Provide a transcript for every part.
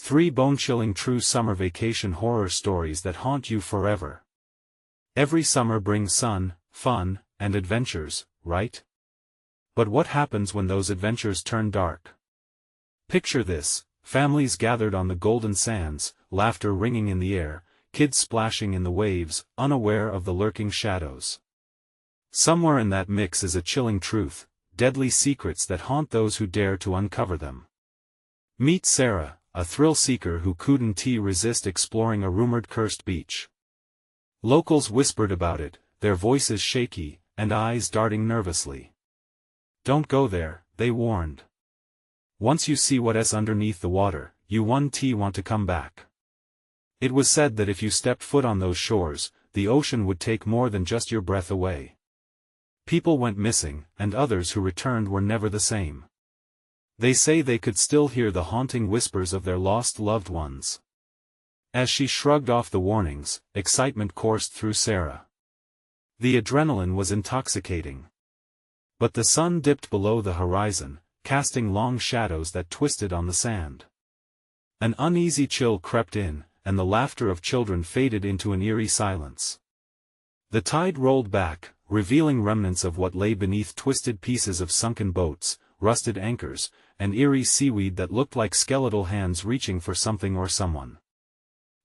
3 bone-chilling true summer vacation horror stories that haunt you forever. Every summer brings sun, fun, and adventures, right? But what happens when those adventures turn dark? Picture this: families gathered on the golden sands, laughter ringing in the air, kids splashing in the waves, unaware of the lurking shadows. Somewhere in that mix is a chilling truth, deadly secrets that haunt those who dare to uncover them. Meet Sarah, a thrill-seeker who couldn't resist exploring a rumored cursed beach. Locals whispered about it, their voices shaky, and eyes darting nervously. "Don't go there," they warned. "Once you see what's underneath the water, you won't want to come back." It was said that if you stepped foot on those shores, the ocean would take more than just your breath away. People went missing, and others who returned were never the same. They say they could still hear the haunting whispers of their lost loved ones. As she shrugged off the warnings, excitement coursed through Sarah. The adrenaline was intoxicating. But the sun dipped below the horizon, casting long shadows that twisted on the sand. An uneasy chill crept in, and the laughter of children faded into an eerie silence. The tide rolled back, revealing remnants of what lay beneath: twisted pieces of sunken boats, rusted anchors, and eerie seaweed that looked like skeletal hands reaching for something or someone.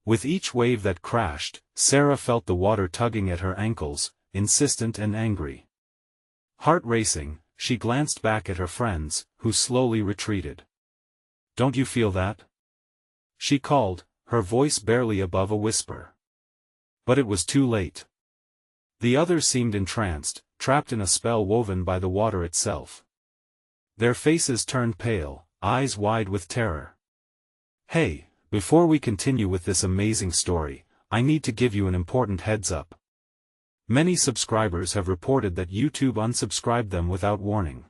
With each wave that crashed, Sarah felt the water tugging at her ankles, insistent and angry. Heart racing, she glanced back at her friends, who slowly retreated. "Don't you feel that?" she called, her voice barely above a whisper. But it was too late. The others seemed entranced, trapped in a spell woven by the water itself. Their faces turned pale, eyes wide with terror. "Hey, before we continue with this amazing story, I need to give you an important heads-up. Many subscribers have reported that YouTube unsubscribed them without warning.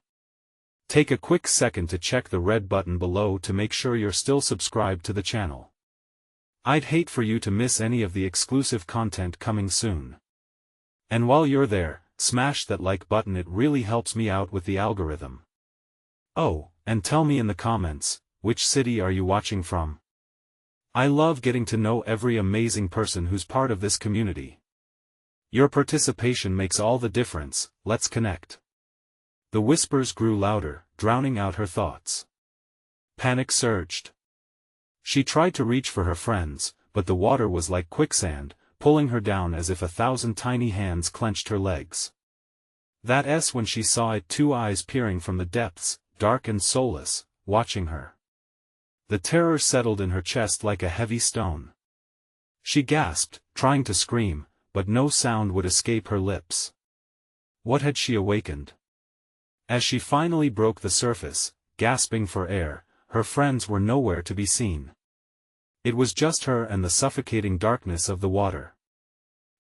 Take a quick second to check the red button below to make sure you're still subscribed to the channel. I'd hate for you to miss any of the exclusive content coming soon. And while you're there, smash that like button, it really helps me out with the algorithm. Oh, and tell me in the comments, which city are you watching from? I love getting to know every amazing person who's part of this community. Your participation makes all the difference. Let's connect. The whispers grew louder, drowning out her thoughts. Panic surged. She tried to reach for her friends, but the water was like quicksand, pulling her down as if 1,000 tiny hands clenched her legs. That's when she saw it: 2 eyes peering from the depths, dark and soulless, watching her. The terror settled in her chest like a heavy stone. She gasped, trying to scream, but no sound would escape her lips. What had she awakened? As she finally broke the surface, gasping for air, her friends were nowhere to be seen. It was just her and the suffocating darkness of the water.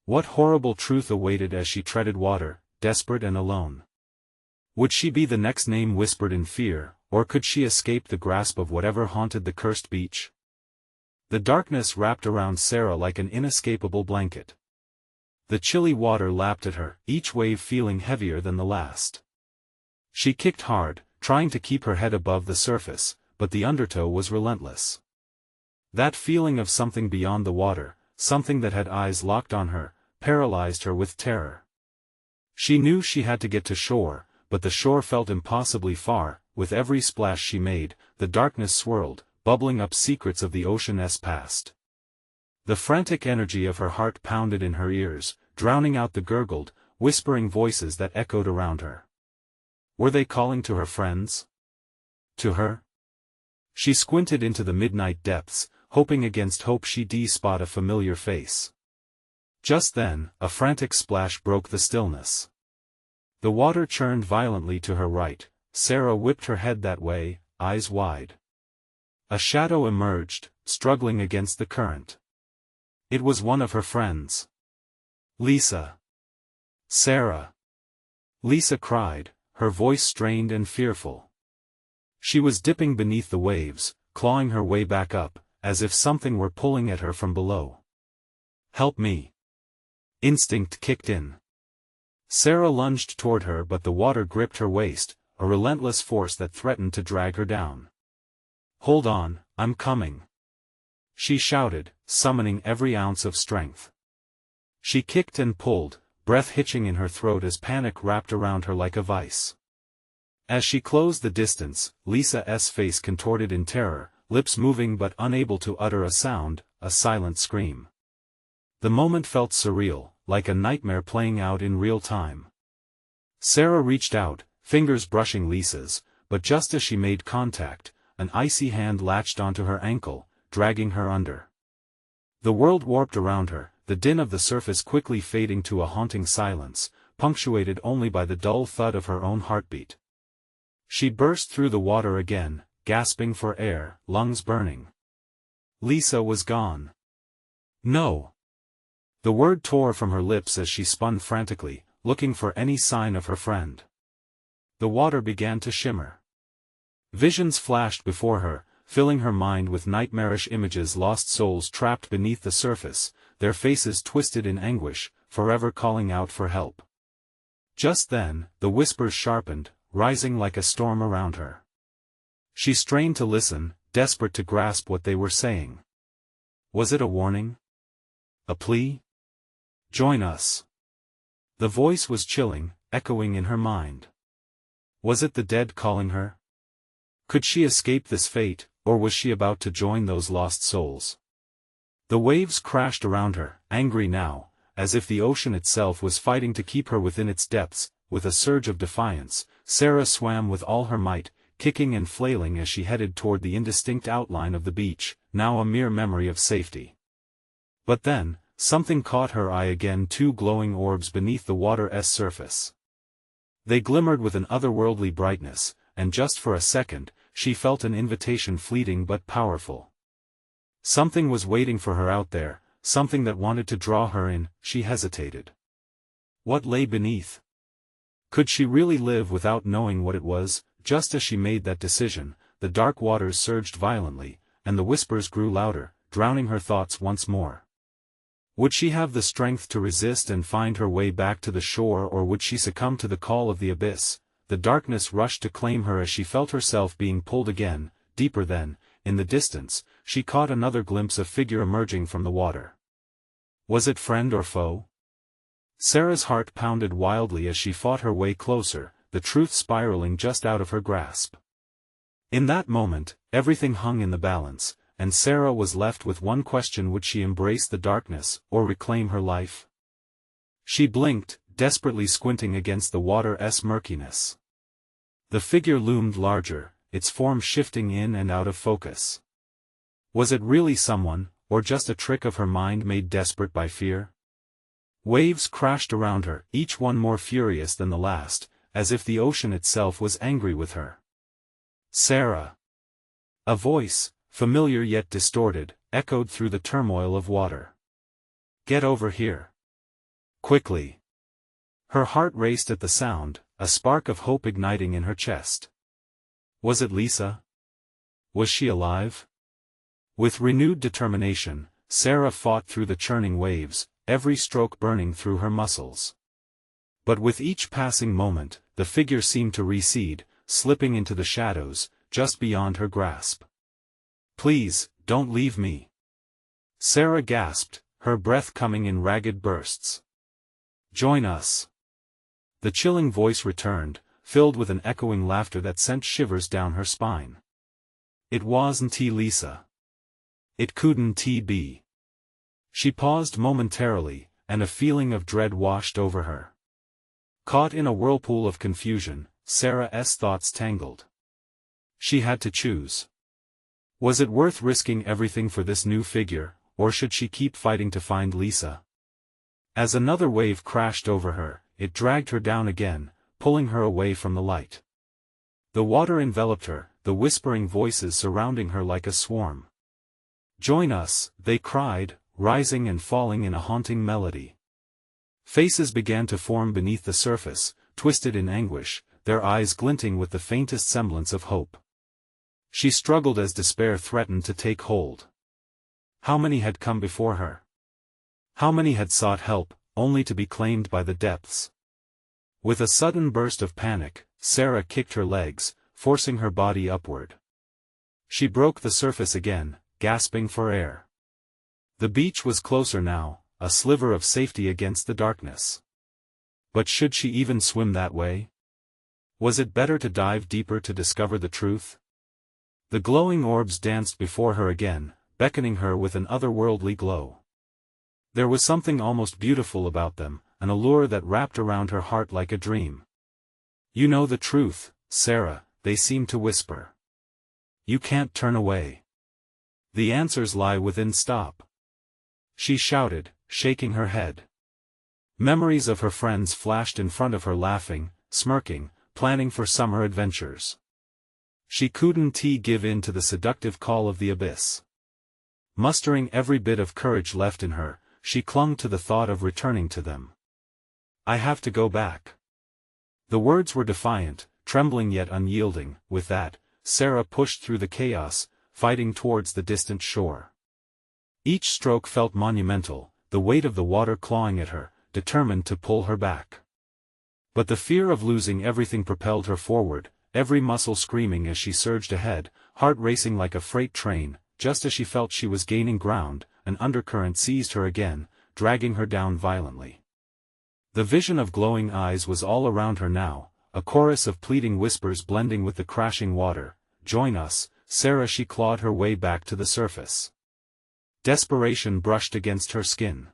What horrible truth awaited as she treaded water, desperate and alone? Would she be the next name whispered in fear, or could she escape the grasp of whatever haunted the cursed beach? The darkness wrapped around Sarah like an inescapable blanket. The chilly water lapped at her, each wave feeling heavier than the last. She kicked hard, trying to keep her head above the surface, but the undertow was relentless. That feeling of something beyond the water, something that had eyes locked on her, paralyzed her with terror. She knew she had to get to shore, but the shore felt impossibly far. With every splash she made, the darkness swirled, bubbling up secrets of the ocean's past. The frantic energy of her heart pounded in her ears, drowning out the gurgled, whispering voices that echoed around her. Were they calling to her friends? To her? She squinted into the midnight depths, hoping against hope she'd spot a familiar face. Just then, a frantic splash broke the stillness. The water churned violently to her right. Sarah whipped her head that way, eyes wide. A shadow emerged, struggling against the current. It was one of her friends. "Lisa!" "Sarah!" Lisa cried, her voice strained and fearful. She was dipping beneath the waves, clawing her way back up, as if something were pulling at her from below. "Help me!" Instinct kicked in. Sarah lunged toward her, but the water gripped her waist, a relentless force that threatened to drag her down. "Hold on, I'm coming." she shouted, summoning every ounce of strength. She kicked and pulled, breath hitching in her throat as panic wrapped around her like a vice. As she closed the distance, Lisa's face contorted in terror, lips moving but unable to utter a sound, a silent scream. The moment felt surreal, like a nightmare playing out in real time. Sarah reached out, fingers brushing Lisa's, but just as she made contact, an icy hand latched onto her ankle, dragging her under. The world warped around her, the din of the surface quickly fading to a haunting silence, punctuated only by the dull thud of her own heartbeat. She burst through the water again, gasping for air, lungs burning. Lisa was gone. No. The word tore from her lips as she spun frantically, looking for any sign of her friend. The water began to shimmer. Visions flashed before her, filling her mind with nightmarish images, lost souls trapped beneath the surface, their faces twisted in anguish, forever calling out for help. Just then, the whispers sharpened, rising like a storm around her. She strained to listen, desperate to grasp what they were saying. Was it a warning? A plea? Join us. The voice was chilling, echoing in her mind. Was it the dead calling her? Could she escape this fate, or was she about to join those lost souls? The waves crashed around her, angry now, as if the ocean itself was fighting to keep her within its depths. With a surge of defiance, Sarah swam with all her might, kicking and flailing as she headed toward the indistinct outline of the beach, now a mere memory of safety. But then, something caught her eye again, two glowing orbs beneath the water's surface. They glimmered with an otherworldly brightness, and just for a second, she felt an invitation, fleeting but powerful. Something was waiting for her out there, something that wanted to draw her in. She hesitated. What lay beneath? Could she really live without knowing what it was? Just as she made that decision, the dark waters surged violently, and the whispers grew louder, drowning her thoughts once more. Would she have the strength to resist and find her way back to the shore, or would she succumb to the call of the abyss? The darkness rushed to claim her as she felt herself being pulled again, deeper. Then, in the distance, she caught another glimpse of figure emerging from the water. Was it friend or foe? Sarah's heart pounded wildly as she fought her way closer, the truth spiraling just out of her grasp. In that moment, everything hung in the balance, and Sarah was left with one question: would she embrace the darkness, or reclaim her life? She blinked, desperately squinting against the water's murkiness. The figure loomed larger, its form shifting in and out of focus. Was it really someone, or just a trick of her mind made desperate by fear? Waves crashed around her, each one more furious than the last, as if the ocean itself was angry with her. Sarah! A voice, familiar yet distorted, echoed through the turmoil of water. Get over here. Quickly. Her heart raced at the sound, a spark of hope igniting in her chest. Was it Lisa? Was she alive? With renewed determination, Sarah fought through the churning waves, every stroke burning through her muscles. But with each passing moment, the figure seemed to recede, slipping into the shadows, just beyond her grasp. Please, don't leave me. Sarah gasped, her breath coming in ragged bursts. Join us. The chilling voice returned, filled with an echoing laughter that sent shivers down her spine. It wasn't Lisa. It couldn't be. She paused momentarily, and a feeling of dread washed over her. Caught in a whirlpool of confusion, Sarah's thoughts tangled. She had to choose. Was it worth risking everything for this new figure, or should she keep fighting to find Lisa? As another wave crashed over her, it dragged her down again, pulling her away from the light. The water enveloped her, the whispering voices surrounding her like a swarm. Join us, they cried, rising and falling in a haunting melody. Faces began to form beneath the surface, twisted in anguish, their eyes glinting with the faintest semblance of hope. She struggled as despair threatened to take hold. How many had come before her? How many had sought help, only to be claimed by the depths? With a sudden burst of panic, Sarah kicked her legs, forcing her body upward. She broke the surface again, gasping for air. The beach was closer now, a sliver of safety against the darkness. But should she even swim that way? Was it better to dive deeper to discover the truth? The glowing orbs danced before her again, beckoning her with an otherworldly glow. There was something almost beautiful about them, an allure that wrapped around her heart like a dream. "You know the truth, Sarah," they seemed to whisper. "You can't turn away. The answers lie within." "Stop!" she shouted, shaking her head. Memories of her friends flashed in front of her, laughing, smirking, planning for summer adventures. She couldn't give in to the seductive call of the abyss. Mustering every bit of courage left in her, she clung to the thought of returning to them. "I have to go back." The words were defiant, trembling yet unyielding. With that, Sarah pushed through the chaos, fighting towards the distant shore. Each stroke felt monumental, the weight of the water clawing at her, determined to pull her back. But the fear of losing everything propelled her forward, every muscle screaming as she surged ahead, heart racing like a freight train. Just as she felt she was gaining ground, an undercurrent seized her again, dragging her down violently. The vision of glowing eyes was all around her now, a chorus of pleading whispers blending with the crashing water. "Join us, Sarah." She clawed her way back to the surface. Desperation brushed against her skin.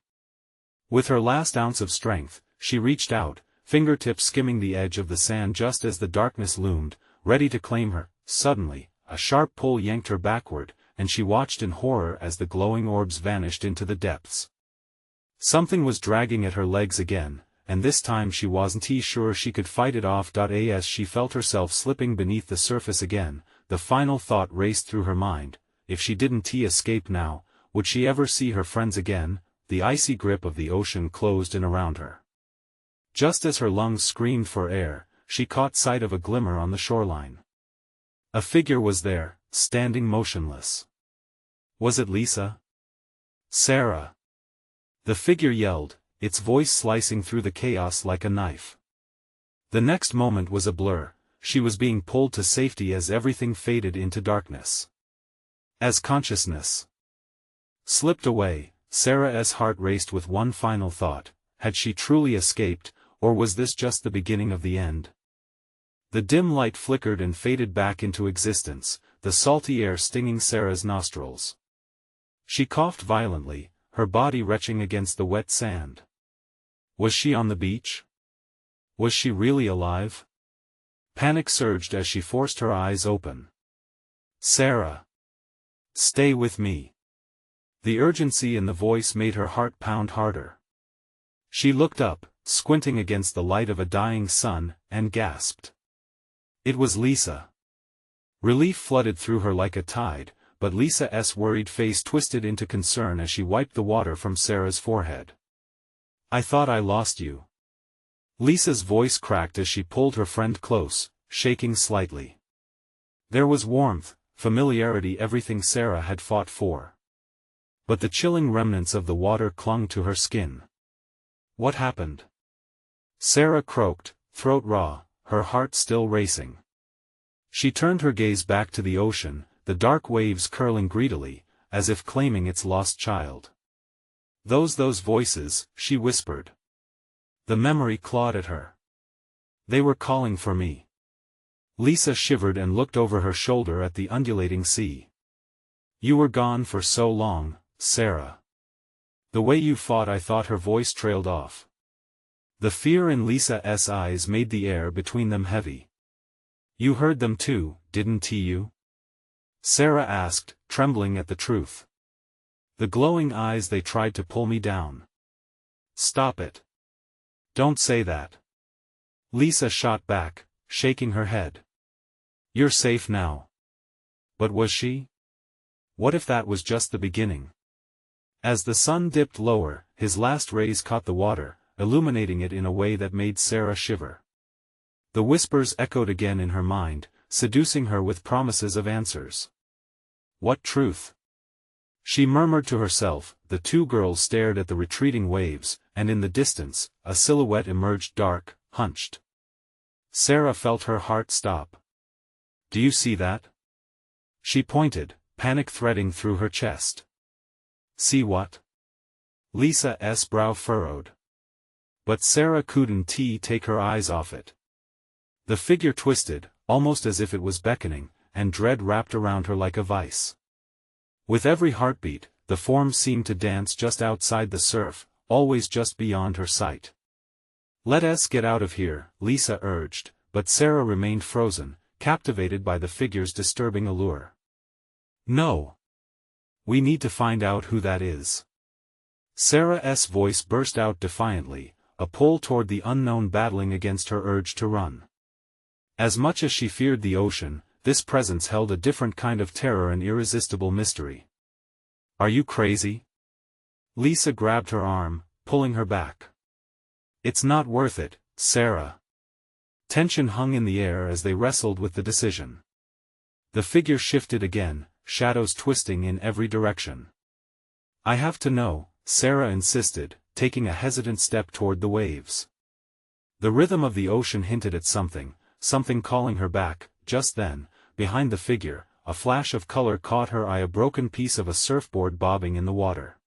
With her last ounce of strength, she reached out, fingertips skimming the edge of the sand just as the darkness loomed, ready to claim her. Suddenly, a sharp pull yanked her backward, and she watched in horror as the glowing orbs vanished into the depths. Something was dragging at her legs again, and this time she wasn't sure she could fight it off. As she felt herself slipping beneath the surface again, the final thought raced through her mind: if she didn't escape now, would she ever see her friends again? The icy grip of the ocean closed in around her. Just as her lungs screamed for air, she caught sight of a glimmer on the shoreline. A figure was there, standing motionless. Was it Lisa? "Sarah!" the figure yelled, its voice slicing through the chaos like a knife. The next moment was a blur. She was being pulled to safety as everything faded into darkness. As consciousness slipped away, Sarah's heart raced with one final thought: had she truly escaped, or was this just the beginning of the end? The dim light flickered and faded back into existence, the salty air stinging Sarah's nostrils. She coughed violently, her body retching against the wet sand. Was she on the beach? Was she really alive? Panic surged as she forced her eyes open. "Sarah! Stay with me!" The urgency in the voice made her heart pound harder. She looked up, squinting against the light of a dying sun, and gasped. It was Lisa. Relief flooded through her like a tide, but Lisa's worried face twisted into concern as she wiped the water from Sarah's forehead. "I thought I lost you." Lisa's voice cracked as she pulled her friend close, shaking slightly. There was warmth, familiarity, everything Sarah had fought for. But the chilling remnants of the water clung to her skin. "What happened?" Sarah croaked, throat raw, her heart still racing. She turned her gaze back to the ocean, the dark waves curling greedily, as if claiming its lost child. Those voices," she whispered. The memory clawed at her. "They were calling for me." Lisa shivered and looked over her shoulder at the undulating sea. "You were gone for so long, Sarah. The way you fought." I thought. Her voice trailed off. The fear in Lisa's eyes made the air between them heavy. "You heard them too, didn't you?" Sarah asked, trembling at the truth. "The glowing eyes, they tried to pull me down." "Stop it. Don't say that." Lisa shot back, shaking her head. "You're safe now." But was she? What if that was just the beginning? As the sun dipped lower, his last rays caught the water, illuminating it in a way that made Sarah shiver. The whispers echoed again in her mind, seducing her with promises of answers. What truth? She murmured to herself. The two girls stared at the retreating waves, and in the distance, a silhouette emerged, dark, hunched. Sarah felt her heart stop. "Do you see that?" She pointed, panic threading through her chest. See what? Lisa's brow furrowed. But Sarah couldn't take her eyes off it. The figure twisted, almost as if it was beckoning, and dread wrapped around her like a vice. With every heartbeat, the form seemed to dance just outside the surf, always just beyond her sight. "Let us get out of here," Lisa urged, but Sarah remained frozen, captivated by the figure's disturbing allure. "No. We need to find out who that is." Sarah's voice burst out defiantly, a pull toward the unknown battling against her urge to run. As much as she feared the ocean, this presence held a different kind of terror and irresistible mystery. "Are you crazy?" Lisa grabbed her arm, pulling her back. "It's not worth it, Sarah." Tension hung in the air as they wrestled with the decision. The figure shifted again, shadows twisting in every direction. "I have to know," Sarah insisted, taking a hesitant step toward the waves. The rhythm of the ocean hinted at something calling her back. Just then, behind the figure, a flash of color caught her eye, a broken piece of a surfboard bobbing in the water.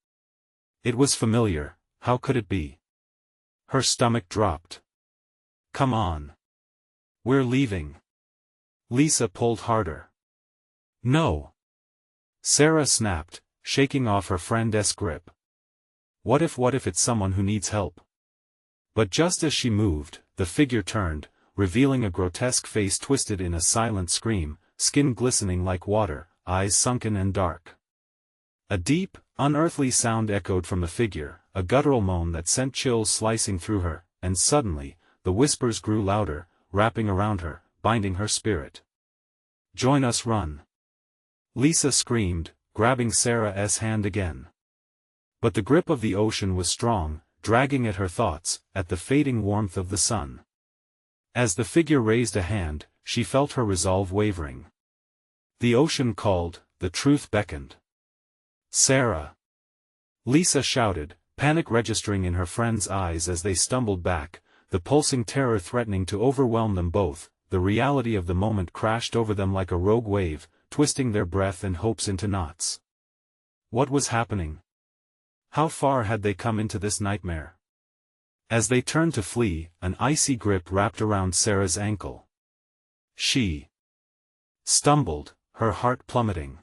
It was familiar. How could it be? Her stomach dropped. "Come on. We're leaving." Lisa pulled harder. "No." Sarah snapped, shaking off her friend's grip. What if it's someone who needs help? But just as she moved, the figure turned, revealing a grotesque face twisted in a silent scream, skin glistening like water, eyes sunken and dark. A deep, unearthly sound echoed from the figure, a guttural moan that sent chills slicing through her, and suddenly, the whispers grew louder, wrapping around her, binding her spirit. "Join us, run!" Lisa screamed, grabbing Sarah's hand again. But the grip of the ocean was strong, dragging at her thoughts, at the fading warmth of the sun. As the figure raised a hand, she felt her resolve wavering. The ocean called, the truth beckoned. "Sarah!" Lisa shouted, panic registering in her friend's eyes as they stumbled back, the pulsing terror threatening to overwhelm them both. The reality of the moment crashed over them like a rogue wave, twisting their breath and hopes into knots. What was happening? How far had they come into this nightmare? As they turned to flee, an icy grip wrapped around Sarah's ankle. She stumbled, her heart plummeting.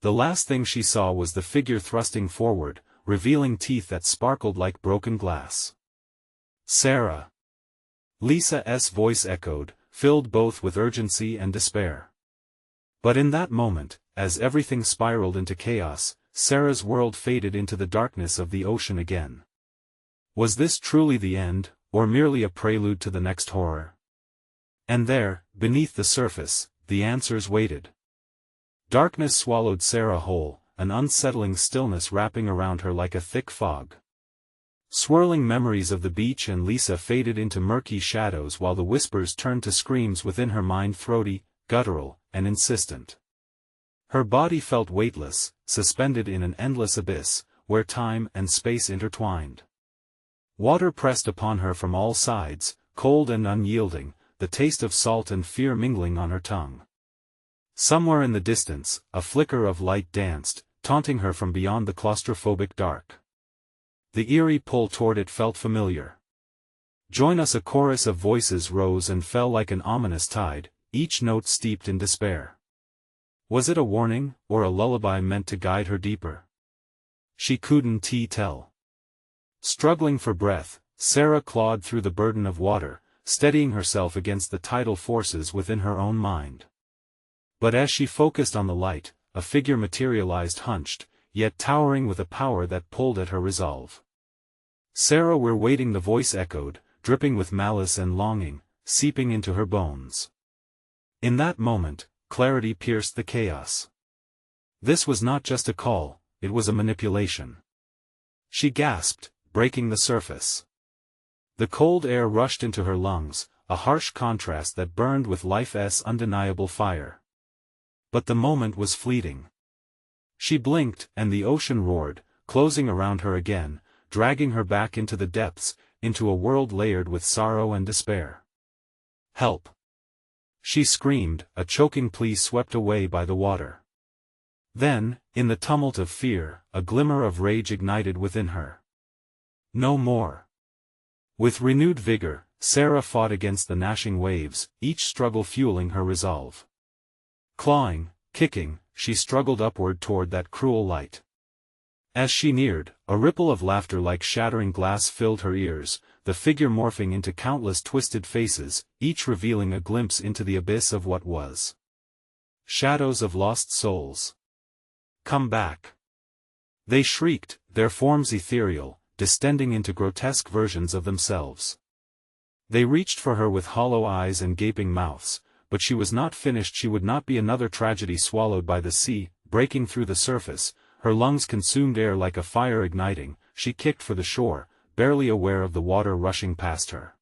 The last thing she saw was the figure thrusting forward, revealing teeth that sparkled like broken glass. "Sarah!" Lisa's voice echoed, filled both with urgency and despair. But in that moment, as everything spiraled into chaos, Sarah's world faded into the darkness of the ocean again. Was this truly the end, or merely a prelude to the next horror? And there, beneath the surface, the answers waited. Darkness swallowed Sarah whole, an unsettling stillness wrapping around her like a thick fog. Swirling memories of the beach and Lisa faded into murky shadows while the whispers turned to screams within her mind, throaty, guttural, and insistent. Her body felt weightless, suspended in an endless abyss, where time and space intertwined. Water pressed upon her from all sides, cold and unyielding, the taste of salt and fear mingling on her tongue. Somewhere in the distance, a flicker of light danced, taunting her from beyond the claustrophobic dark. The eerie pull toward it felt familiar. "Join us!" A chorus of voices rose and fell like an ominous tide, each note steeped in despair. Was it a warning, or a lullaby meant to guide her deeper? She couldn't tell. Struggling for breath, Sarah clawed through the burden of water, steadying herself against the tidal forces within her own mind. But as she focused on the light, a figure materialized, hunched, yet towering with a power that pulled at her resolve. "Sarah, we're waiting," the voice echoed, dripping with malice and longing, seeping into her bones. In that moment, clarity pierced the chaos. This was not just a call, it was a manipulation. She gasped, breaking the surface. The cold air rushed into her lungs, a harsh contrast that burned with life's undeniable fire. But the moment was fleeting. She blinked, and the ocean roared, closing around her again, dragging her back into the depths, into a world layered with sorrow and despair. "Help!" She screamed, a choking plea swept away by the water. Then, in the tumult of fear, a glimmer of rage ignited within her. No more. With renewed vigor, Sarah fought against the gnashing waves, each struggle fueling her resolve. Clawing, kicking, she struggled upward toward that cruel light. As she neared, a ripple of laughter like shattering glass filled her ears, the figure morphing into countless twisted faces, each revealing a glimpse into the abyss of what was. Shadows of lost souls. Come back. They shrieked, their forms ethereal, distending into grotesque versions of themselves. They reached for her with hollow eyes and gaping mouths, but she was not finished. She would not be another tragedy swallowed by the sea, breaking through the surface. Her lungs consumed air like a fire igniting. She kicked for the shore, barely aware of the water rushing past her.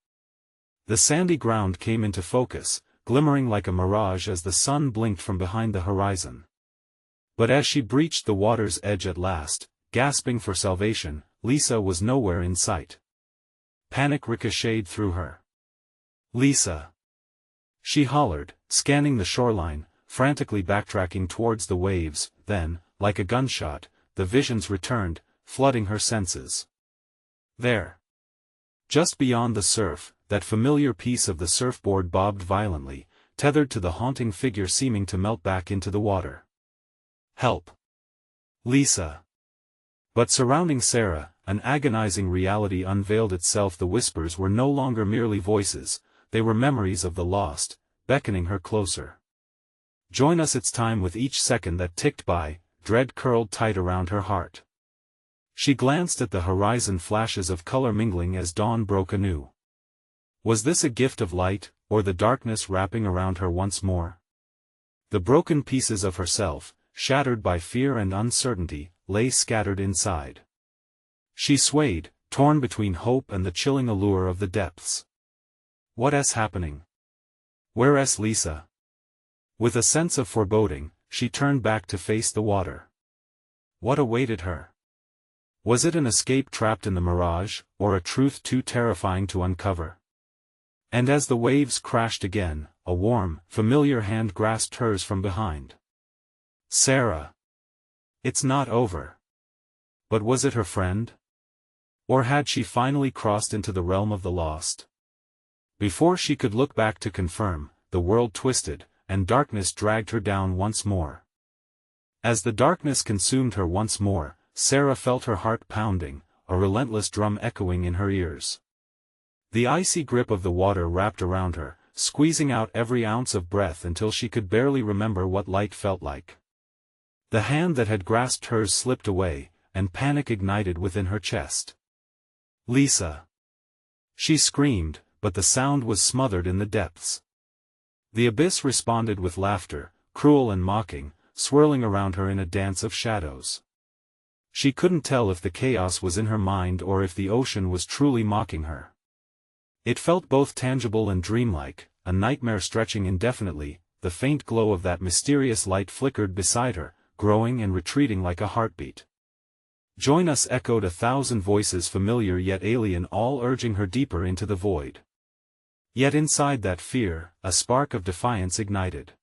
The sandy ground came into focus, glimmering like a mirage as the sun blinked from behind the horizon. But as she breached the water's edge at last, gasping for salvation, Lisa was nowhere in sight. Panic ricocheted through her. Lisa! She hollered, scanning the shoreline, frantically backtracking towards the waves. Then, like a gunshot, the visions returned, flooding her senses. There. Just beyond the surf, that familiar piece of the surfboard bobbed violently, tethered to the haunting figure seeming to melt back into the water. Help! Lisa! But surrounding Sarah, an agonizing reality unveiled itself. The whispers were no longer merely voices, they were memories of the lost, beckoning her closer. Join us. It's time. With each second that ticked by, dread curled tight around her heart. She glanced at the horizon, flashes of color mingling as dawn broke anew. Was this a gift of light, or the darkness wrapping around her once more? The broken pieces of herself, shattered by fear and uncertainty, lay scattered inside. She swayed, torn between hope and the chilling allure of the depths. What's happening? Where's Lisa? With a sense of foreboding, she turned back to face the water. What awaited her? Was it an escape trapped in the mirage, or a truth too terrifying to uncover? And as the waves crashed again, a warm, familiar hand grasped hers from behind. Sarah! It's not over. But was it her friend? Or had she finally crossed into the realm of the lost? Before she could look back to confirm, the world twisted, and darkness dragged her down once more. As the darkness consumed her once more, Sarah felt her heart pounding, a relentless drum echoing in her ears. The icy grip of the water wrapped around her, squeezing out every ounce of breath until she could barely remember what light felt like. The hand that had grasped hers slipped away, and panic ignited within her chest. Lisa! She screamed, but the sound was smothered in the depths. The abyss responded with laughter, cruel and mocking, swirling around her in a dance of shadows. She couldn't tell if the chaos was in her mind or if the ocean was truly mocking her. It felt both tangible and dreamlike, a nightmare stretching indefinitely. The faint glow of that mysterious light flickered beside her, growing and retreating like a heartbeat. Join us, echoed 1,000 voices, familiar yet alien, all urging her deeper into the void. Yet inside that fear, a spark of defiance ignited.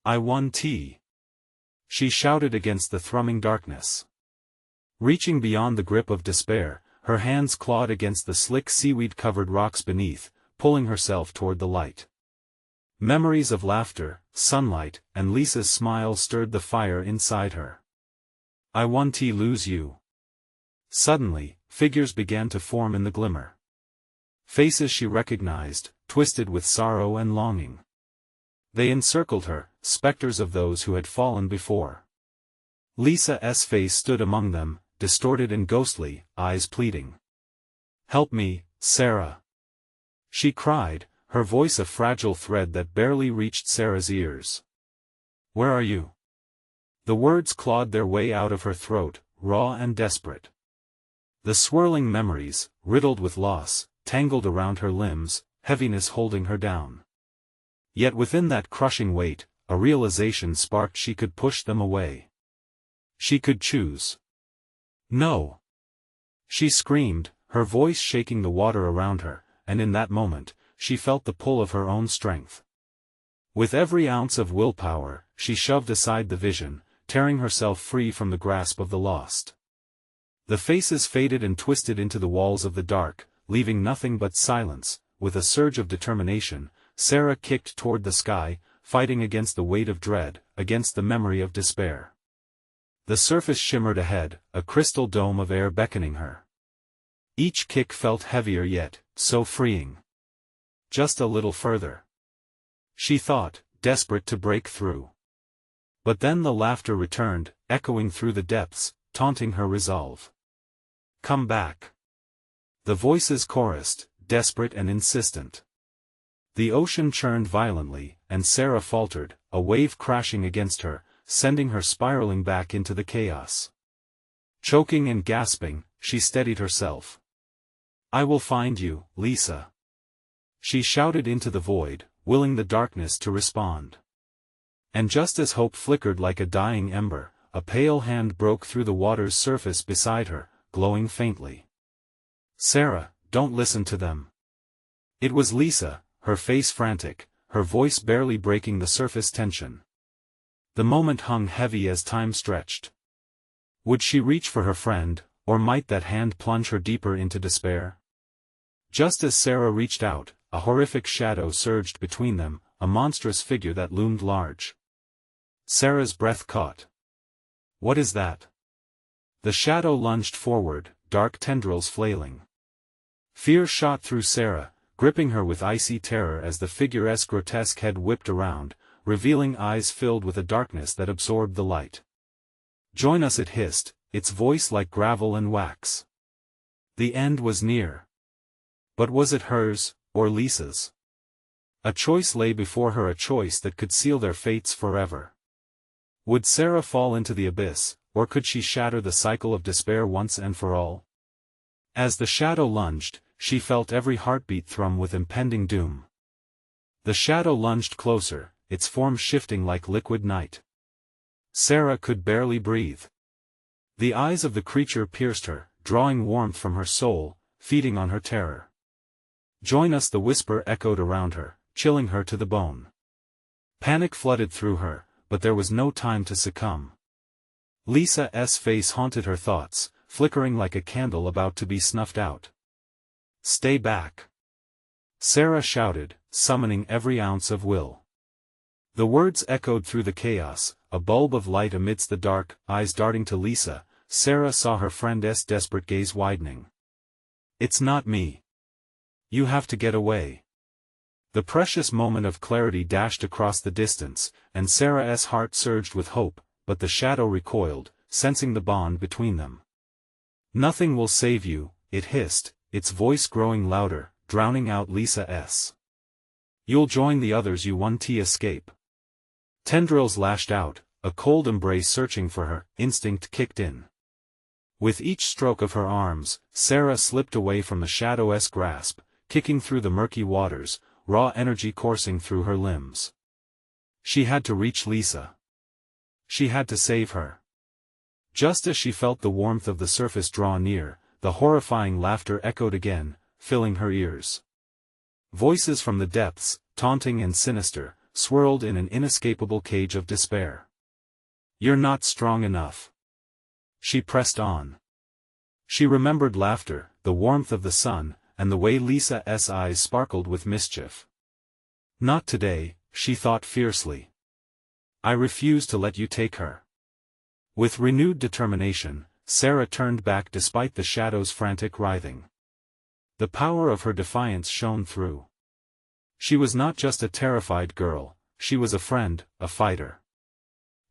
I want tea! She shouted against the thrumming darkness. Reaching beyond the grip of despair, her hands clawed against the slick seaweed-covered rocks beneath, pulling herself toward the light. Memories of laughter, sunlight, and Lisa's smile stirred the fire inside her. I want to lose you. Suddenly, figures began to form in the glimmer. Faces she recognized, twisted with sorrow and longing. They encircled her, specters of those who had fallen before. Lisa's face stood among them, distorted and ghostly, eyes pleading. Help me, Sarah! She cried, her voice a fragile thread that barely reached Sarah's ears. Where are you? The words clawed their way out of her throat, raw and desperate. The swirling memories, riddled with loss, tangled around her limbs, heaviness holding her down. Yet within that crushing weight, a realization sparked: she could push them away. She could choose. No! She screamed, her voice shaking the water around her, and in that moment, she felt the pull of her own strength. With every ounce of willpower, she shoved aside the vision, tearing herself free from the grasp of the lost. The faces faded and twisted into the walls of the dark, leaving nothing but silence. With a surge of determination, Sarah kicked toward the sky, fighting against the weight of dread, against the memory of despair. The surface shimmered ahead, a crystal dome of air beckoning her. Each kick felt heavier yet, so freeing. Just a little further, she thought, desperate to break through. But then the laughter returned, echoing through the depths, taunting her resolve. Come back. The voices chorused, desperate and insistent. The ocean churned violently, and Sarah faltered, a wave crashing against her, sending her spiraling back into the chaos. Choking and gasping, she steadied herself. I will find you, Lisa. She shouted into the void, willing the darkness to respond. And just as hope flickered like a dying ember, a pale hand broke through the water's surface beside her, glowing faintly. Sarah, don't listen to them. It was Lisa, her face frantic, her voice barely breaking the surface tension. The moment hung heavy as time stretched. Would she reach for her friend, or might that hand plunge her deeper into despair? Just as Sarah reached out, a horrific shadow surged between them, a monstrous figure that loomed large. Sarah's breath caught. What is that? The shadow lunged forward, dark tendrils flailing. Fear shot through Sarah, gripping her with icy terror as the figure's grotesque head whipped around, revealing eyes filled with a darkness that absorbed the light. Join us, it hissed, its voice like gravel and wax. The end was near. But was it hers, or Lisa's? A choice lay before her, a choice that could seal their fates forever. Would Sarah fall into the abyss, or could she shatter the cycle of despair once and for all? As the shadow lunged, she felt every heartbeat thrum with impending doom. The shadow lunged closer, its form shifting like liquid night. Sarah could barely breathe. The eyes of the creature pierced her, drawing warmth from her soul, feeding on her terror. Join us, the whisper echoed around her, chilling her to the bone. Panic flooded through her, but there was no time to succumb. Lisa's face haunted her thoughts, flickering like a candle about to be snuffed out. Stay back. Sarah shouted, summoning every ounce of will. The words echoed through the chaos, a bulb of light amidst the dark, eyes darting to Lisa. Sarah saw her friend's desperate gaze widening. It's not me. You have to get away. The precious moment of clarity dashed across the distance, and Sarah's heart surged with hope, but the shadow recoiled, sensing the bond between them. Nothing will save you, it hissed, its voice growing louder, drowning out Lisa's. You'll join the others, you won't escape. Tendrils lashed out, a cold embrace searching for her, instinct kicked in. With each stroke of her arms, Sarah slipped away from the shadow's grasp, kicking through the murky waters, raw energy coursing through her limbs. She had to reach Lisa. She had to save her. Just as she felt the warmth of the surface draw near, the horrifying laughter echoed again, filling her ears. Voices from the depths, taunting and sinister, swirled in an inescapable cage of despair. You're not strong enough. She pressed on. She remembered laughter, the warmth of the sun, and the way Lisa's eyes sparkled with mischief. Not today, she thought fiercely. I refuse to let you take her. With renewed determination, Sarah turned back despite the shadow's frantic writhing. The power of her defiance shone through. She was not just a terrified girl, she was a friend, a fighter.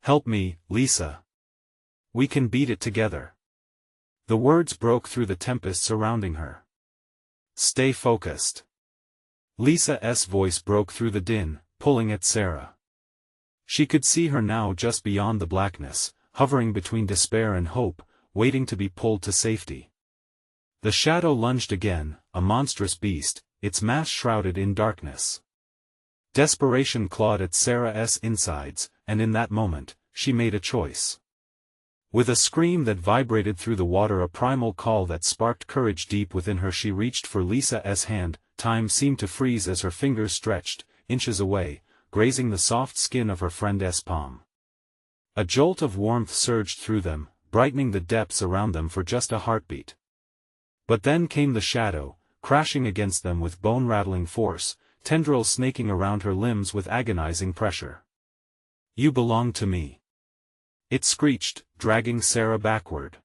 Help me, Lisa. We can beat it together. The words broke through the tempest surrounding her. Stay focused. Lisa's voice broke through the din, pulling at Sarah. She could see her now just beyond the blackness, hovering between despair and hope, waiting to be pulled to safety. The shadow lunged again, a monstrous beast, its mass shrouded in darkness. Desperation clawed at Sarah's insides, and in that moment, she made a choice. With a scream that vibrated through the water, a primal call that sparked courage deep within her, she reached for Lisa's hand. Time seemed to freeze as her fingers stretched, inches away, grazing the soft skin of her friend's palm. A jolt of warmth surged through them, brightening the depths around them for just a heartbeat. But then came the shadow, crashing against them with bone-rattling force, tendrils snaking around her limbs with agonizing pressure. "You belong to me," it screeched, dragging Sarah backward.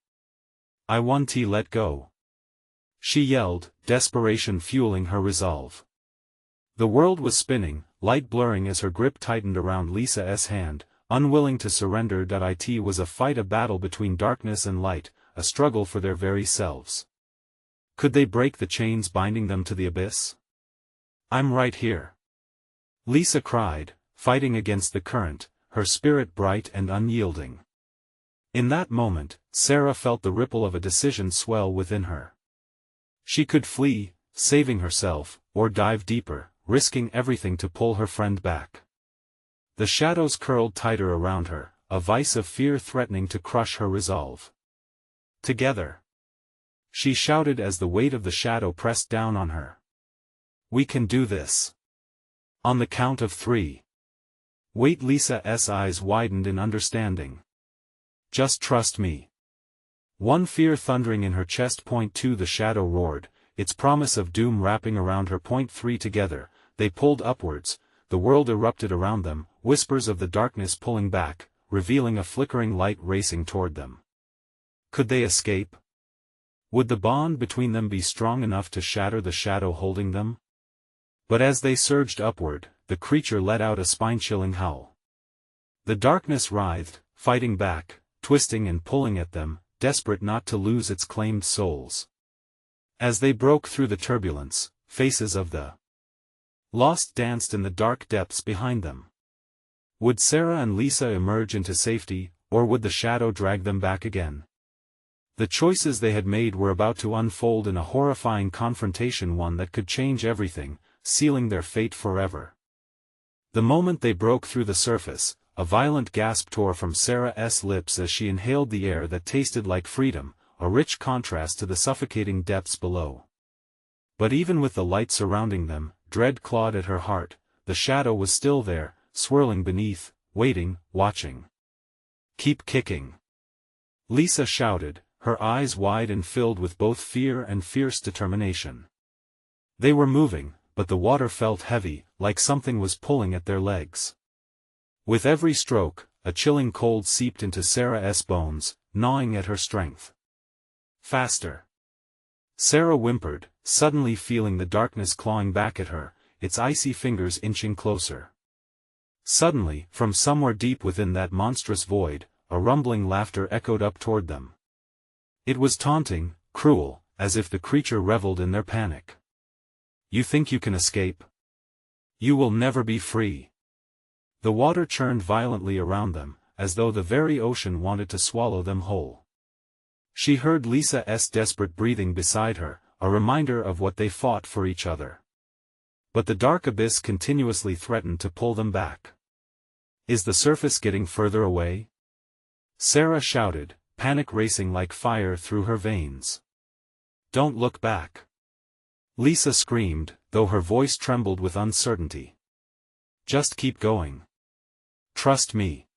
"I want to let go," she yelled, desperation fueling her resolve. The world was spinning, light blurring as her grip tightened around Lisa's hand, unwilling to surrender. It was a fight, a battle between darkness and light, a struggle for their very selves. Could they break the chains binding them to the abyss? "I'm right here," Lisa cried, fighting against the current, her spirit bright and unyielding. In that moment, Sarah felt the ripple of a decision swell within her. She could flee, saving herself, or dive deeper, risking everything to pull her friend back. The shadows curled tighter around her, a vice of fear threatening to crush her resolve. "Together," she shouted as the weight of the shadow pressed down on her. "We can do this. On the count of 3. Wait." Lisa's eyes widened in understanding. "Just trust me." One, fear thundering in her chest. Point 2, the shadow roared, its promise of doom wrapping around her. Point 3, together, they pulled upwards, the world erupted around them, whispers of the darkness pulling back, revealing a flickering light racing toward them. Could they escape? Would the bond between them be strong enough to shatter the shadow holding them? But as they surged upward, the creature let out a spine-chilling howl. The darkness writhed, fighting back, twisting and pulling at them, desperate not to lose its claimed souls. As they broke through the turbulence, faces of the lost danced in the dark depths behind them. Would Sarah and Lisa emerge into safety, or would the shadow drag them back again? The choices they had made were about to unfold in a horrifying confrontation, one that could change everything, sealing their fate forever. The moment they broke through the surface, a violent gasp tore from Sarah's lips as she inhaled the air that tasted like freedom, a rich contrast to the suffocating depths below. But even with the light surrounding them, dread clawed at her heart. The shadow was still there, swirling beneath, waiting, watching. "Keep kicking," Lisa shouted, her eyes wide and filled with both fear and fierce determination. They were moving, but the water felt heavy, like something was pulling at their legs. With every stroke, a chilling cold seeped into Sarah's bones, gnawing at her strength. "Faster," Sarah whimpered, suddenly feeling the darkness clawing back at her, its icy fingers inching closer. Suddenly, from somewhere deep within that monstrous void, a rumbling laughter echoed up toward them. It was taunting, cruel, as if the creature reveled in their panic. "You think you can escape? You will never be free." The water churned violently around them, as though the very ocean wanted to swallow them whole. She heard Lisa's desperate breathing beside her, a reminder of what they fought for each other. But the dark abyss continuously threatened to pull them back. "Is the surface getting further away?" Sarah shouted, panic racing like fire through her veins. "Don't look back," Lisa screamed, though her voice trembled with uncertainty. "Just keep going. Trust me."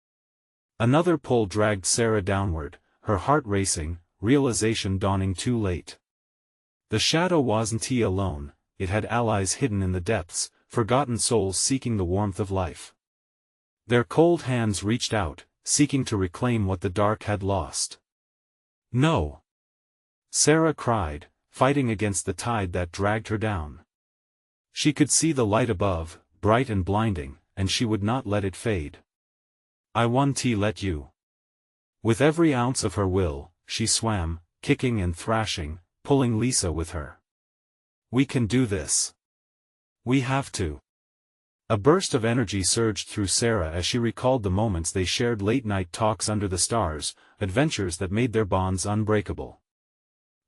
Another pull dragged Sarah downward, her heart racing, realization dawning too late. The shadow wasn't alone, it had allies hidden in the depths, forgotten souls seeking the warmth of life. Their cold hands reached out, seeking to reclaim what the dark had lost. "No!" Sarah cried, fighting against the tide that dragged her down. She could see the light above, bright and blinding, and she would not let it fade. "I want to let you." With every ounce of her will, she swam, kicking and thrashing, pulling Lisa with her. "We can do this. We have to." A burst of energy surged through Sarah as she recalled the moments they shared, late-night talks under the stars, adventures that made their bonds unbreakable.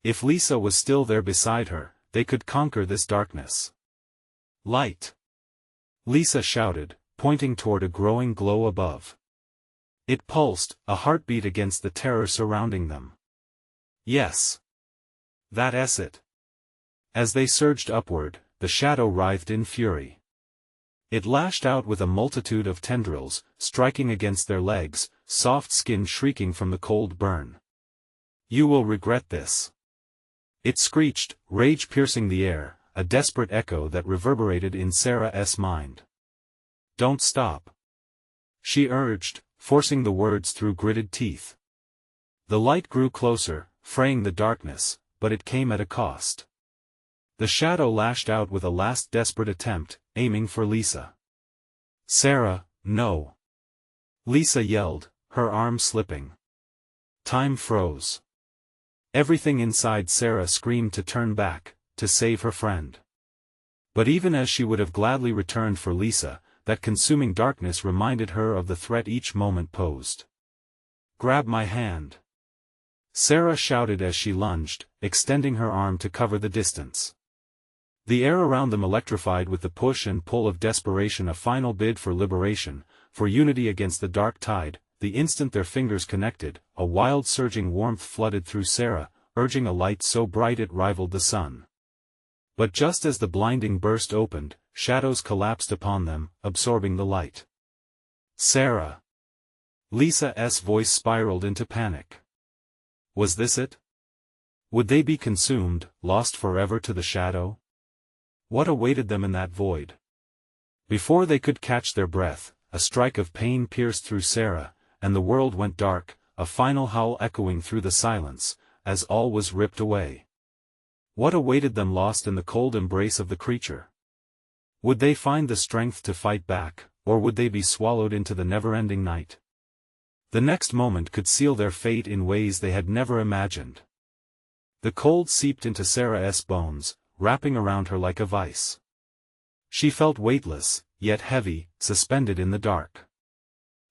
If Lisa was still there beside her, they could conquer this darkness. "Light!" Lisa shouted, pointing toward a growing glow above. It pulsed, a heartbeat against the terror surrounding them. "Yes. That's it." As they surged upward, the shadow writhed in fury. It lashed out with a multitude of tendrils, striking against their legs, soft skin shrieking from the cold burn. "You will regret this." It screeched, rage piercing the air, a desperate echo that reverberated in Sarah's mind. "Don't stop," she urged, forcing the words through gritted teeth. The light grew closer, fraying the darkness, but it came at a cost. The shadow lashed out with a last desperate attempt, aiming for Lisa. "Sarah, no!" Lisa yelled, her arm slipping. Time froze. Everything inside Sarah screamed to turn back, to save her friend. But even as she would have gladly returned for Lisa, that consuming darkness reminded her of the threat each moment posed. "Grab my hand!" Sarah shouted as she lunged, extending her arm to cover the distance. The air around them electrified with the push and pull of desperation, a final bid for liberation, for unity against the dark tide. The instant their fingers connected, a wild surging warmth flooded through Sarah, urging a light so bright it rivaled the sun. But just as the blinding burst opened, shadows collapsed upon them, absorbing the light. "Sarah!" Lisa's voice spiraled into panic. Was this it? Would they be consumed, lost forever to the shadow? What awaited them in that void? Before they could catch their breath, a strike of pain pierced through Sarah, and the world went dark, a final howl echoing through the silence, as all was ripped away. What awaited them lost in the cold embrace of the creature? Would they find the strength to fight back, or would they be swallowed into the never-ending night? The next moment could seal their fate in ways they had never imagined. The cold seeped into Sarah's bones, wrapping around her like a vice. She felt weightless, yet heavy, suspended in the dark.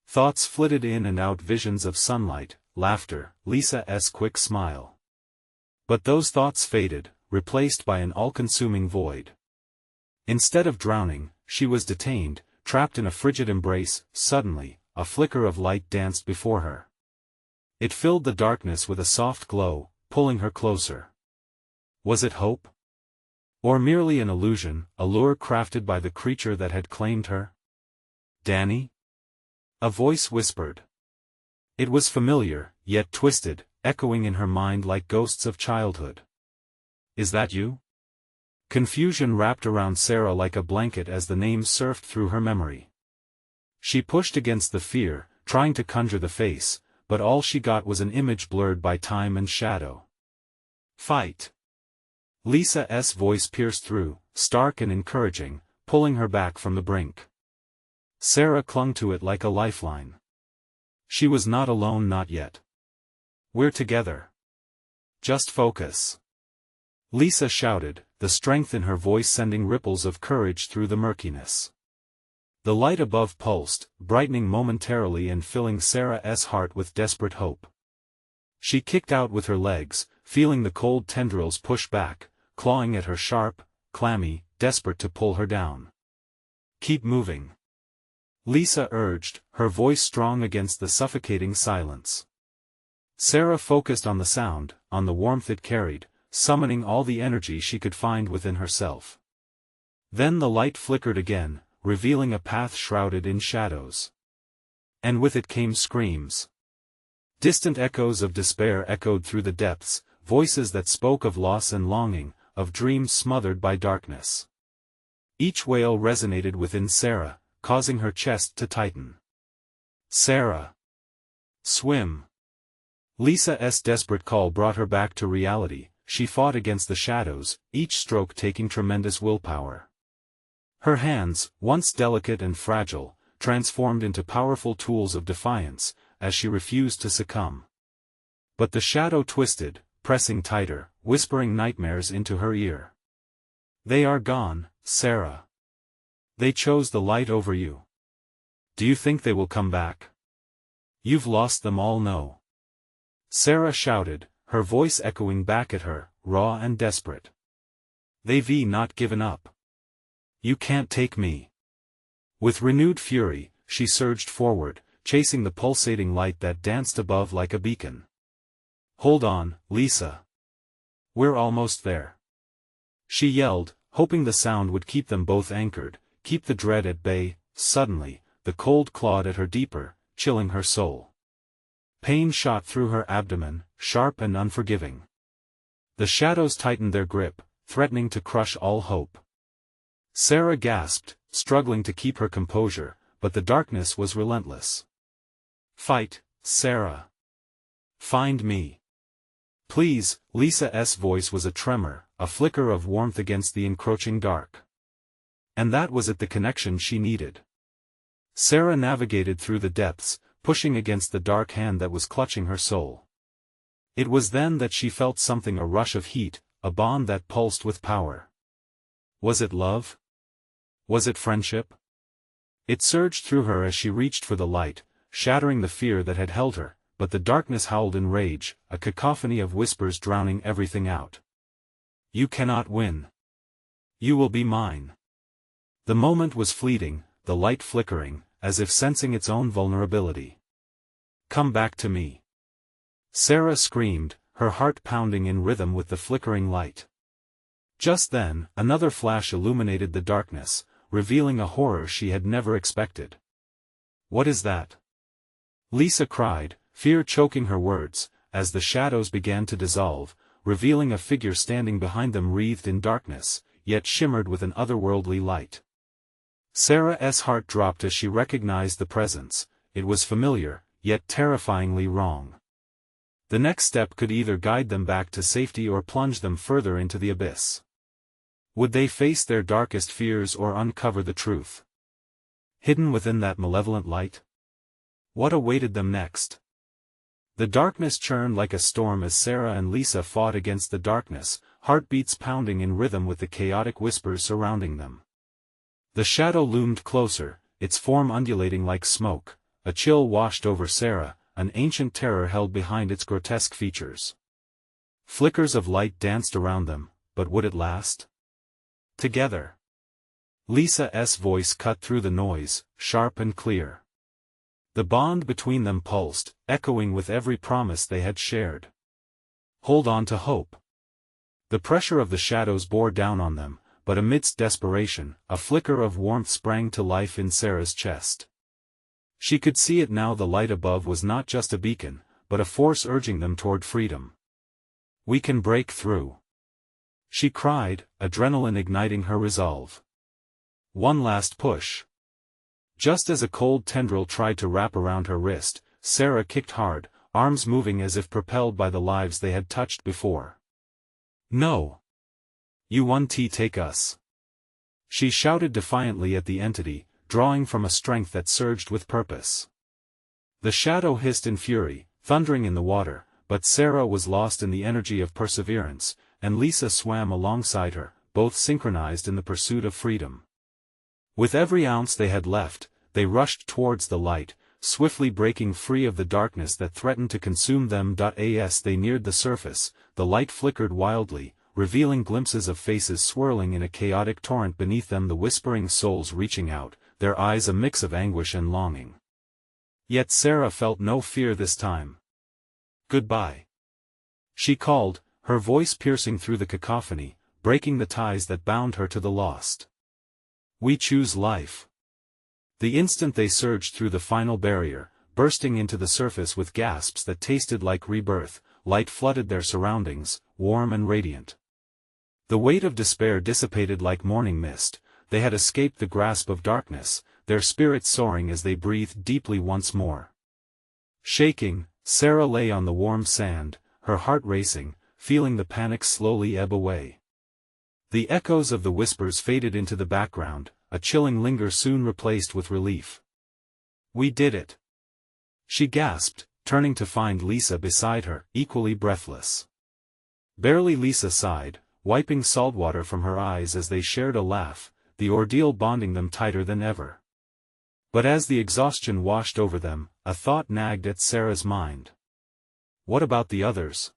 Thoughts flitted in and out, visions of sunlight, laughter, Lisa's quick smile. But those thoughts faded, replaced by an all-consuming void. Instead of drowning, she was detained, trapped in a frigid embrace. Suddenly, a flicker of light danced before her. It filled the darkness with a soft glow, pulling her closer. Was it hope? Or merely an illusion, a lure crafted by the creature that had claimed her? "Danny?" A voice whispered. It was familiar, yet twisted, echoing in her mind like ghosts of childhood. "Is that you?" Confusion wrapped around Sarah like a blanket as the name surfed through her memory. She pushed against the fear, trying to conjure the face, but all she got was an image blurred by time and shadow. "Fight!" Lisa's voice pierced through, stark and encouraging, pulling her back from the brink. Sarah clung to it like a lifeline. She was not alone, not yet. "We're together. Just focus." Lisa shouted, the strength in her voice sending ripples of courage through the murkiness. The light above pulsed, brightening momentarily and filling Sarah's heart with desperate hope. She kicked out with her legs, feeling the cold tendrils push back, clawing at her sharp, clammy, desperate to pull her down. "Keep moving," Lisa urged, her voice strong against the suffocating silence. Sarah focused on the sound, on the warmth it carried, summoning all the energy she could find within herself. Then the light flickered again, revealing a path shrouded in shadows. And with it came screams. Distant echoes of despair echoed through the depths, voices that spoke of loss and longing, of dreams smothered by darkness. Each wail resonated within Sarah, causing her chest to tighten. "Sarah! Swim!" Lisa's desperate call brought her back to reality. She fought against the shadows, each stroke taking tremendous willpower. Her hands, once delicate and fragile, transformed into powerful tools of defiance, as she refused to succumb. But the shadow twisted, pressing tighter, whispering nightmares into her ear. "They are gone, Sarah. They chose the light over you. Do you think they will come back? You've lost them all." "No." Sarah shouted, her voice echoing back at her, raw and desperate. "They've not given up. You can't take me." With renewed fury, she surged forward, chasing the pulsating light that danced above like a beacon. "Hold on, Lisa. We're almost there," she yelled, hoping the sound would keep them both anchored, keep the dread at bay. Suddenly, the cold clawed at her deeper, chilling her soul. Pain shot through her abdomen, sharp and unforgiving. The shadows tightened their grip, threatening to crush all hope. Sarah gasped, struggling to keep her composure, but the darkness was relentless. "Fight, Sarah. Find me. Please." Lisa's voice was a tremor, a flicker of warmth against the encroaching dark. And that was it, the connection she needed. Sarah navigated through the depths, pushing against the dark hand that was clutching her soul. It was then that she felt something, a rush of heat, a bond that pulsed with power. Was it love? Was it friendship? It surged through her as she reached for the light, shattering the fear that had held her, but the darkness howled in rage, a cacophony of whispers drowning everything out. "You cannot win. You will be mine." The moment was fleeting, the light flickering, as if sensing its own vulnerability. "Come back to me!" Sarah screamed, her heart pounding in rhythm with the flickering light. Just then, another flash illuminated the darkness, revealing a horror she had never expected. "What is that?" Lisa cried, fear choking her words, as the shadows began to dissolve, revealing a figure standing behind them wreathed in darkness, yet shimmered with an otherworldly light. Sarah's heart dropped as she recognized the presence. It was familiar, yet terrifyingly wrong. The next step could either guide them back to safety or plunge them further into the abyss. Would they face their darkest fears or uncover the truth hidden within that malevolent light? What awaited them next? The darkness churned like a storm as Sarah and Lisa fought against the darkness, heartbeats pounding in rhythm with the chaotic whispers surrounding them. The shadow loomed closer, its form undulating like smoke. A chill washed over Sarah, an ancient terror held behind its grotesque features. Flickers of light danced around them, but would it last? Together. Lisa's voice cut through the noise, sharp and clear. The bond between them pulsed, echoing with every promise they had shared. Hold on to hope. The pressure of the shadows bore down on them, but amidst desperation, a flicker of warmth sprang to life in Sarah's chest. She could see it now, the light above was not just a beacon, but a force urging them toward freedom. "We can break through," she cried, adrenaline igniting her resolve. One last push. Just as a cold tendril tried to wrap around her wrist, Sarah kicked hard, arms moving as if propelled by the lives they had touched before. "No! You won't take us!" She shouted defiantly at the entity, drawing from a strength that surged with purpose. The shadow hissed in fury, thundering in the water, but Sarah was lost in the energy of perseverance, and Lisa swam alongside her, both synchronized in the pursuit of freedom. With every ounce they had left, they rushed towards the light, swiftly breaking free of the darkness that threatened to consume them. As they neared the surface, the light flickered wildly, revealing glimpses of faces swirling in a chaotic torrent beneath them, the whispering souls reaching out, their eyes a mix of anguish and longing. Yet Sarah felt no fear this time. "Goodbye," she called, her voice piercing through the cacophony, breaking the ties that bound her to the lost. "We choose life." The instant they surged through the final barrier, bursting into the surface with gasps that tasted like rebirth, light flooded their surroundings, warm and radiant. The weight of despair dissipated like morning mist. They had escaped the grasp of darkness, their spirits soaring as they breathed deeply once more. Shaking, Sarah lay on the warm sand, her heart racing, feeling the panic slowly ebb away. The echoes of the whispers faded into the background, a chilling linger soon replaced with relief. "We did it!" she gasped, turning to find Lisa beside her, equally breathless. Barely. Lisa sighed, wiping saltwater from her eyes as they shared a laugh, the ordeal bonding them tighter than ever. But as the exhaustion washed over them, a thought nagged at Sarah's mind. What about the others?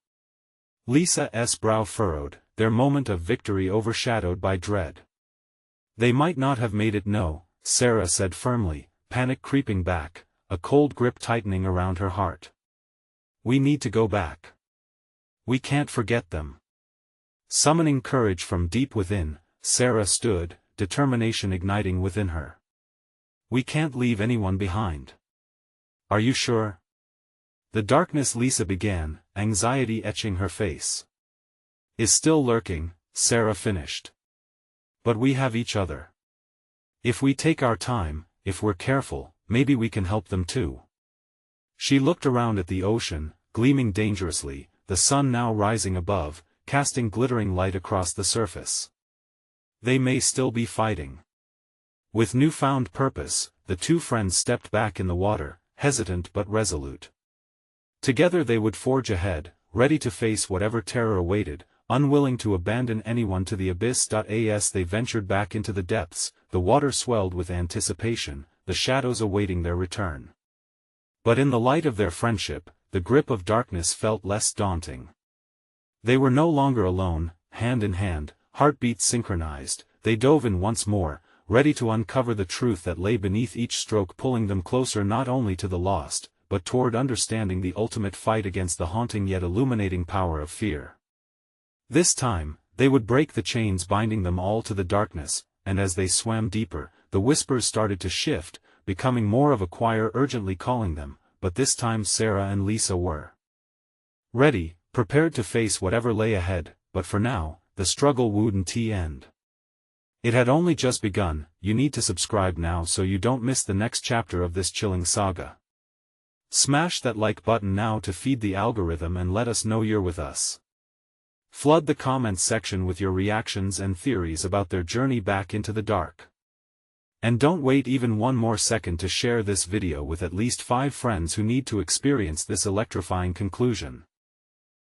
Lisa's brow furrowed, their moment of victory overshadowed by dread. "They might not have made it, no," Sarah said firmly, panic creeping back, a cold grip tightening around her heart. "We need to go back. We can't forget them." Summoning courage from deep within, Sarah stood, determination igniting within her. "We can't leave anyone behind." "Are you sure?" The darkness, Lisa began, anxiety etching her face. Is still lurking, Sarah finished. But we have each other. If we take our time, if we're careful, maybe we can help them too. She looked around at the ocean, gleaming dangerously, the sun now rising above, casting glittering light across the surface. They may still be fighting. With newfound purpose, the two friends stepped back in the water, hesitant but resolute. Together they would forge ahead, ready to face whatever terror awaited, unwilling to abandon anyone to the abyss. As they ventured back into the depths, the water swelled with anticipation, the shadows awaiting their return. But in the light of their friendship, the grip of darkness felt less daunting. They were no longer alone, hand in hand, heartbeats synchronized, they dove in once more, ready to uncover the truth that lay beneath each stroke, pulling them closer not only to the lost, but toward understanding the ultimate fight against the haunting yet illuminating power of fear. This time, they would break the chains binding them all to the darkness, and as they swam deeper, the whispers started to shift, becoming more of a choir urgently calling them, but this time Sarah and Lisa were ready, prepared to face whatever lay ahead, but for now, the struggle wouldn't end. It had only just begun. You need to subscribe now so you don't miss the next chapter of this chilling saga. Smash that like button now to feed the algorithm and let us know you're with us. Flood the comments section with your reactions and theories about their journey back into the dark. And don't wait even one more second to share this video with at least 5 friends who need to experience this electrifying conclusion.